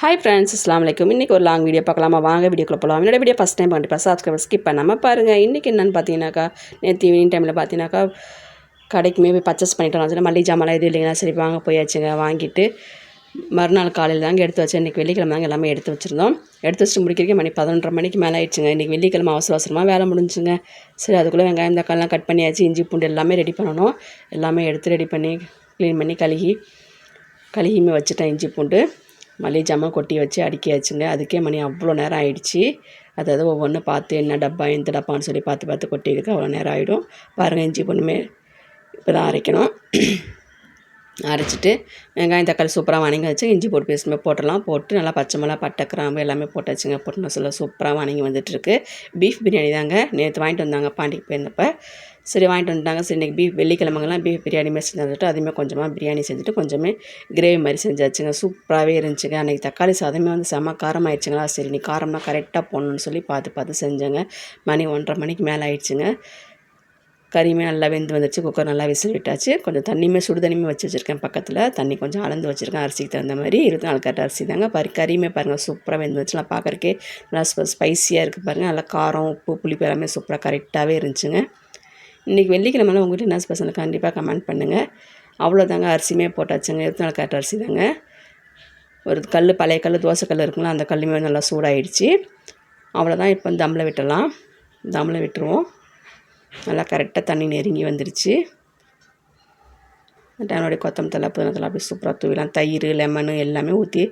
Hi friends, அஸ்ஸலாமு அலைக்கும். இன்றைக்கி ஒரு லாங் வீடியோ பார்க்கலாமா? வாங்க வீடியோக்குள்ளே போகலாம். என்னோட வீடியோ ஃபஸ்ட் டைம் கண்டிப்பாக சப்ஸ்கிரைபர் ஸ்கிப் பண்ணாமல் பாருங்கள். இன்றைக்கி என்னென்னு பார்த்தீங்கன்னாக்கா, நேற்று ஈவினிங் டைமில் பார்த்தீங்கன்னாக்கா கடைக்குமே போய் பர்ச்சேஸ் பண்ணிட்டு வந்தோம். மல்லிகை ஜாமான் எதுவும் இல்லைங்களா, சரி வாங்க போயாச்சுங்க. வாங்கிட்டு மறுநாள் காலையில் தாங்க எடுத்து வச்சேன். இன்றைக்கி வெள்ளிக்கிழமை தாங்க எல்லாமே எடுத்து வச்சுருந்தோம். எடுத்து வச்சுட்டு முடிக்கிறதுக்கு மணி 11:30 மணிக்கு மேலே ஆயிடுச்சுங்க. இன்றைக்கி வெள்ளிக்கிழமை அவசர அவசரமாக வேலை முடிஞ்சுங்க. சரி அதுக்குள்ளே வெங்காயம் தக்காளிலாம் கட் பண்ணியாச்சு. இஞ்சி பூண்டு எல்லாமே ரெடி பண்ணணும். எல்லாமே எடுத்து ரெடி பண்ணி க்ளீன் பண்ணி கழுகியுமே வச்சுட்டேன். இஞ்சி பூண்டு மல்லிகை ஜாமான் கொட்டி வச்சு அடுக்கியாச்சுங்க. அதுக்கே மணி அவ்வளோ நேரம் ஆகிடுச்சி. அதாவது ஒவ்வொன்றும் பார்த்து என்ன டப்பா எந்த டப்பான்னு சொல்லி பார்த்து கொட்டிருக்கு அவ்வளோ நேரம் ஆகிடும். பாருங்கள், இஞ்சி பூண்டுமே இப்போ தான் அரைக்கணும். அரைச்சிட்டு வெங்காயம் தக்காளி சூப்பராக வணங்கி வச்சு இஞ்சி போட்டு பேஸ்ட்டுமே போட்டுடலாம். போட்டு நல்லா பச்சை மிளகா பட்டை கிராம்பு எல்லாமே போட்டாச்சுங்க. போட்டு மசாலா சூப்பராக வணங்கி வந்துட்டுருக்கு. பீஃப் பிரியாணி தாங்க நேற்று வாங்கிட்டு வந்தாங்க பாண்டிக்கு போயிருந்தப்போ. சரி வாங்கிட்டு வந்துட்டாங்க. சரி இன்றைக்கி வெள்ளிக்கிழமைங்கெல்லாம் பீஃப் பிரியாணிமே செஞ்சு வந்துட்டு அதுவுமே கொஞ்சமாக பிரியாணி செஞ்சுட்டு கொஞ்சமே கிரேவி மாதிரி செஞ்சாச்சுங்க. சூப்பராகவே இருந்துச்சுங்க. அன்றைக்கி தக்காளி சாதமே வந்து செம்ம காரம் ஆயிடுச்சுங்களா. சரி நீ காரம்னா கரெக்டாக போடணும்னு சொல்லி பார்த்து செஞ்சேங்க. மணி 1:30 மணிக்கு மேலே ஆயிடுச்சுங்க. கறியுமே நல்லா வெந்து வந்துடுச்சு. குக்கர் நல்லா விசில் விட்டாச்சு. கொஞ்சம் சுடு தண்ணியுமே வச்சு வச்சுருக்கேன் பக்கத்தில். தண்ணி கொஞ்சம் அளந்து வச்சுருக்கேன் அரிசிக்கு தகுந்த மாதிரி. 24 கரெக்ட் அரிசி தாங்க. கறியுமே பாருங்கள் சூப்பராக வெந்து வச்சு நான் பார்க்குறக்கே நல்லா ஸ்பைஸியாக இருக்குது பாருங்கள். நல்லா காரம் உப்பு புளிப்பு எல்லாமே சூப்பராக கரெக்டாகவே இருந்துச்சுங்க. இன்றைக்கி வெள்ளிக்கிழமைலாம் உங்கள்கிட்ட என்ன ஸ்பெஷல் கண்டிப்பாக கமெண்ட் பண்ணுங்கள். அவ்வளோதாங்க, அரிசியுமே போட்டாச்சுங்க. 24 கரெக்ட் அரிசி தாங்க. ஒரு பழைய கல் தோசை கல் இருக்குங்களா, அந்த கல்லுமே நல்லா சூடாகிடுச்சு. அவ்வளோதான். இப்போ தம்மில் விட்டுடலாம். தம்மில் விட்டுருவோம். நல்லா கரெக்டாக தண்ணி நெருங்கி வந்துடுச்சு. என்னுடைய கொத்தமல்லி தழை புதினா தழை அப்படி சூப்பராக தூவிலாம். தயிர் லெமனு எல்லாமே ஊற்றி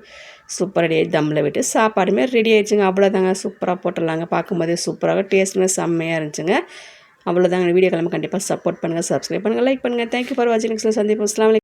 சூப்பராக ரெடி ஆகி தம்மில் விட்டு சாப்பாடுமே ரெடி ஆகிடுச்சுங்க. அவ்வளோதாங்க, சூப்பராக போட்டுடலாங்க. பார்க்கும்போதே சூப்பராக டேஸ்ட்டுமே செம்மையாக இருந்துச்சுங்க. அவ்வளோதாங்க. வீடியோ கிளம்ப கண்டிப்பாக சப்போர்ட் பண்ணுங்கள், சப்ஸ்கிரைப் பண்ணுங்கள், லைக் பண்ணுங்கள். தேங்க்யூ ஃபார் வாட்சிங். நெக்ஸ்ட் சந்திப்போம். அஸ்ஸலாமு அலைக்கும்.